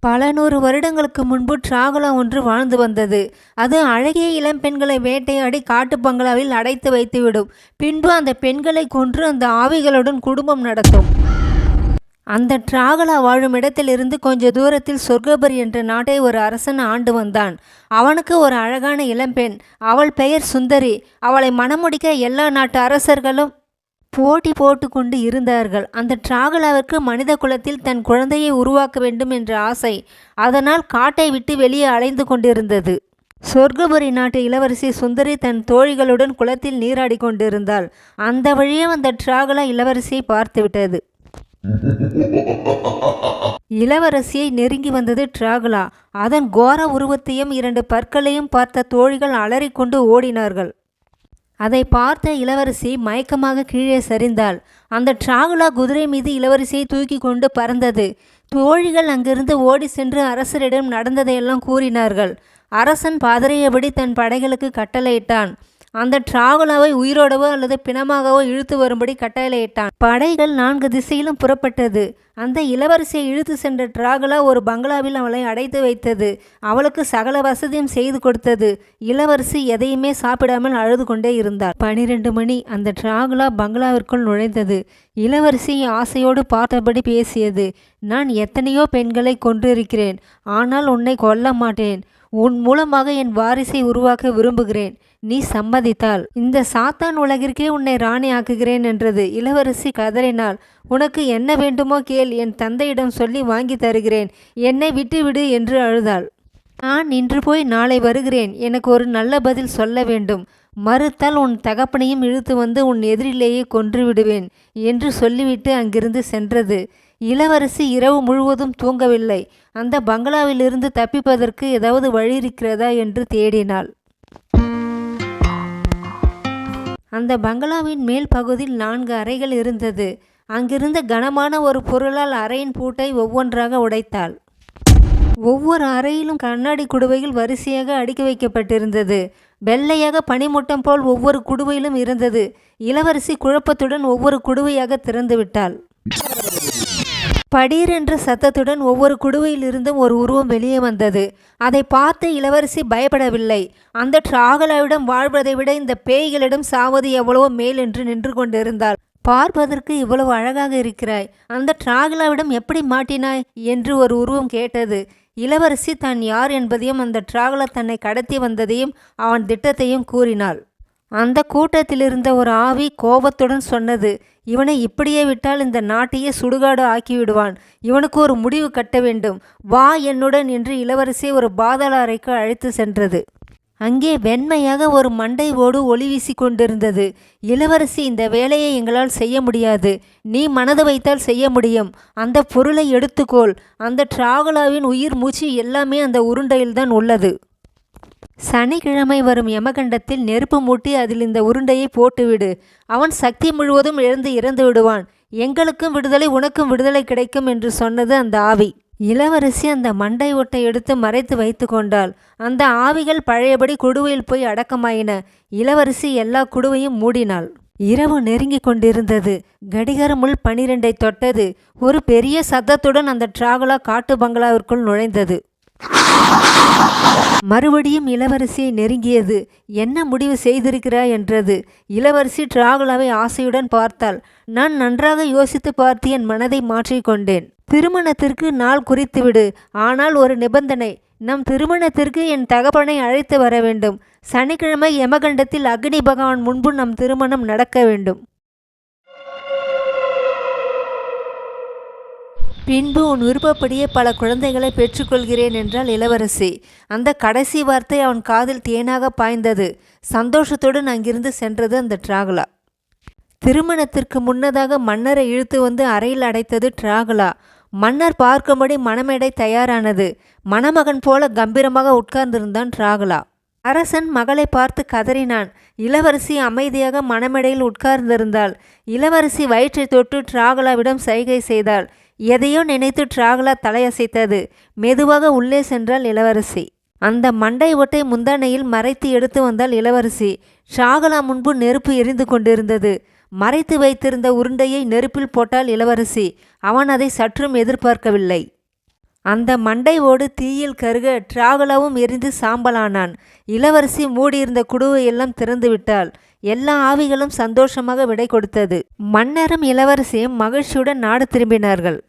பல நூறு வருடங்களுக்கு முன்பு டிராகுலா ஒன்று வாழ்ந்து வந்தது. அது அழகிய இளம்பெண்களை வேட்டையாடி காட்டு பங்களாவில் அடைத்து வைத்துவிடும். பின்பு அந்த பெண்களை கொன்று அந்த ஆவிகளுடன் குடும்பம் நடத்தும். அந்த டிராகுலா வாழும் இடத்திலிருந்து கொஞ்ச தூரத்தில் சொர்க்கபரி என்ற நாட்டை ஒரு அரசன் ஆண்டு வந்தான். அவனுக்கு ஒரு அழகான இளம்பெண். அவள் பெயர் சுந்தரி. அவளை மணமுடிக்க எல்லா நாட்டு அரசர்களும் போட்டி போட்டு கொண்டு இருந்தார்கள். அந்த டிராகுலாவிற்கு மனித குலத்தில் தன் குழந்தையை உருவாக்க வேண்டும் என்ற ஆசை. அதனால் காட்டை விட்டு வெளியே அலைந்து கொண்டிருந்தது. சொர்க்கபுரி நாட்டு இளவரசி சுந்தரி தன் தோழிகளுடன் குளத்தில் நீராடி கொண்டிருந்தாள். அந்த வழியே அந்த டிராகுலா இளவரசியை பார்த்துவிட்டது. இளவரசியை நெருங்கி வந்தது டிராகுலா. அதன் கோர உருவத்தையும் 2 பற்களையும் பார்த்த தோழிகள் அலறிக்கொண்டு ஓடினார்கள். அதை பார்த்த இளவரசி மயக்கமாக கீழே சரிந்தாள். அந்த டிராகுலா குதிரை மீது இளவரசியை தூக்கி கொண்டு பறந்தது. தோழிகள் அங்கிருந்து ஓடி சென்று அரசரிடம் நடந்ததையெல்லாம் கூறினார்கள். அரசன் பதறியபடி தன் படைகளுக்கு கட்டளையிட்டான். அந்த டிராகுலாவை உயிரோடவோ அல்லது பிணமாகவோ இழுத்து வரும்படி கட்டளையிட்டான். படைகள் 4 திசையிலும் புறப்பட்டது. அந்த இளவரசியை இழுத்து சென்ற டிராகுலா ஒரு பங்களாவில் அவளை அடைத்து வைத்தது. அவளுக்கு சகல வசதியும் செய்து கொடுத்தது. இளவரசி எதையுமே சாப்பிடாமல் அழுது கொண்டே இருந்தாள். 12 மணி. அந்த டிராகுலா பங்களாவிற்குள் நுழைந்தது. இளவரசி ஆசையோடு பார்த்தபடி பேசியது. நான் எத்தனையோ பெண்களை கொன்றிருக்கிறேன். ஆனால் உன்னை கொல்ல மாட்டேன். உன் மூலமாக என் வாரிசை உருவாக்க விரும்புகிறேன். நீ சம்மதித்தால் இந்த சாத்தான் உலகிற்கே உன்னை ராணி ஆக்குகிறேன் என்றது. இளவரசி கதறினாள். உனக்கு என்ன வேண்டுமோ கேள், என் தந்தையிடம் சொல்லி வாங்கி தருகிறேன். என்னை விட்டுவிடு என்று அழுதாள். நான் இன்று போய் நாளை வருகிறேன். எனக்கு ஒரு நல்ல பதில் சொல்ல வேண்டும். மறுத்தால் உன் தகப்பனையும் இழுத்து வந்து உன் எதிரிலேயே கொன்று விடுவேன் என்று சொல்லிவிட்டு அங்கிருந்து சென்றது. இளவரசி இரவு முழுவதும் தூங்கவில்லை. அந்த பங்களாவிலிருந்து தப்பிப்பதற்கு ஏதாவது வழி இருக்கிறதா என்று தேடினாள். அந்த பங்களாவின் மேல் பகுதியில் 4 அறைகள் இருந்தது. அங்கிருந்த கனமான ஒரு பொருளால் அறையின் பூட்டை ஒவ்வொன்றாக உடைத்தாள். ஒவ்வொரு அறையிலும் கண்ணாடி குடுவைகள் வரிசையாக அடுக்கி வைக்கப்பட்டிருந்தது. வெள்ளையாக பனிமூட்டம் போல் ஒவ்வொரு குடுவையிலும் இருந்தது. இளவரசி குழப்பத்துடன் ஒவ்வொரு குடுவையாக திறந்து விட்டாள். படீர் என்ற சத்தத்துடன் ஒவ்வொரு குடுவையில் இருந்தும் ஒரு உருவம் வெளியே வந்தது. அதை பார்த்து இளவரசி பயப்படவில்லை. அந்த டிராகுலாவிடம் வாழ்வதை விட இந்த பேய்களிடம் சாவது எவ்வளவோ மேல் என்று நின்று கொண்டிருந்தாள். பார்ப்பதற்கு இவ்வளவு அழகாக இருக்கிறாய், அந்த டிராகுலாவிடம் எப்படி மாட்டினாய் என்று ஒரு உருவம் கேட்டது. இளவரசி தான் யார் என்பதையும் அந்த டிராகுலா தன்னை கடத்தி வந்ததையும் அவன் திட்டத்தையும் கூறினாள். அந்த கூட்டத்தில் இருந்த ஒரு ஆவி கோபத்துடன் சொன்னது, இவனை இப்படியே விட்டால் இந்த நாட்டையே சுடுகாடு ஆக்கிவிடுவான். இவனுக்கு ஒரு முடிவு கட்ட வேண்டும். வா என்னுடன் என்று இளவரசியை ஒரு பாதாள அறைக்கு அழைத்து சென்றது. அங்கே வெண்மையாக ஒரு மண்டை ஓடு ஒளி வீசி கொண்டிருந்தது. இளவரசி, இந்த வேலையை எங்களால் செய்ய முடியாது. நீ மனது வைத்தால் செய்ய முடியும். அந்த பொருளை எடுத்துக்கோள். அந்த டிராகுலாவின் உயிர் மூச்சு எல்லாமே அந்த உருண்டையில்தான் உள்ளது. சனிக்கிழமை வரும் யமகண்டத்தில் நெருப்பு மூட்டி அதில் இந்த உருண்டையை போட்டுவிடு. அவன் சக்தி முழுவதும் இழந்து இறந்து விடுவான். எங்களுக்கும் விடுதலை, உனக்கும் விடுதலை கிடைக்கும் என்று சொன்னது அந்த ஆவி. இளவரசி அந்த மண்டை ஒட்டை எடுத்து மறைத்து வைத்து கொண்டாள். அந்த ஆவிகள் பழையபடி குடுவையில் போய் அடக்கமாயின. இளவரசி எல்லா குடுவையும் மூடினாள். இரவு நெருங்கி கொண்டிருந்தது. கடிகாரம் 12 தொட்டது. ஒரு பெரிய சத்தத்துடன் அந்த டிராகுலா காட்டு பங்களாவிற்குள் நுழைந்தது. மறுபடியும் இளவரசியை நெருங்கியது. என்ன முடிவு செய்திருக்கிறாய் என்றது. இளவரசி டிராகுலாவை ஆசையுடன் பார்த்தாள். நான் நன்றாக யோசித்து பார்த்து என் மனதை மாற்றிக்கொண்டேன். திருமணத்திற்கு நாள் குறித்துவிடு. ஆனால் ஒரு நிபந்தனை. நம் திருமணத்திற்கு என் தகப்பனை அழைத்து வர வேண்டும். சனிக்கிழமை யமகண்டத்தில் அக்னி பகவான் முன்பு நம் திருமணம் நடக்க வேண்டும். பின்பு உன் விருப்பப்படியே பல குழந்தைகளை பெற்றுக்கொள்கிறேன் என்றால் இளவரசி. அந்த கடைசி வார்த்தை அவன் காதில் தேனாக பாய்ந்தது. சந்தோஷத்துடன் அங்கிருந்து சென்றது அந்த டிராகுலா. திருமணத்திற்கு முன்னதாக மன்னரை இழுத்து வந்து அறையில் அடைத்தது டிராகுலா. மன்னர் பார்க்கும்படி மணமேடை தயாரானது. மணமகன் போல கம்பீரமாக உட்கார்ந்திருந்தான் டிராகுலா. அரசன் மகளை பார்த்து கதறினான். இளவரசி அமைதியாக மணமேடையில் உட்கார்ந்திருந்தாள். இளவரசி வயிற்றை தொட்டு டிராகுலாவிடம் சைகை செய்தாள். எதையோ நினைத்து டிராகுலா தலையசைத்தது. மெதுவாக உள்ளே சென்றாள் இளவரசி. அந்த மண்டை ஒட்டை முந்தானையில் மறைத்து எடுத்து வந்தாள் இளவரசி. டிராகுலா முன்பு நெருப்பு எரிந்து கொண்டிருந்தது. மறைத்து வைத்திருந்த உருண்டையை நெருப்பில் போட்டாள் இளவரசி. அவன் அதை சற்றும் எதிர்பார்க்கவில்லை. அந்த மண்டை ஓடு தீயில் கருக டிராகுலாவும் எரிந்து சாம்பலானான். இளவரசி மூடியிருந்த குடுவை எல்லாம் திறந்து விட்டாள். எல்லா ஆவிகளும் சந்தோஷமாக விடை கொடுத்தது. மன்னரும் இளவரசியும் மகிழ்ச்சியுடன் நாடு திரும்பினார்கள்.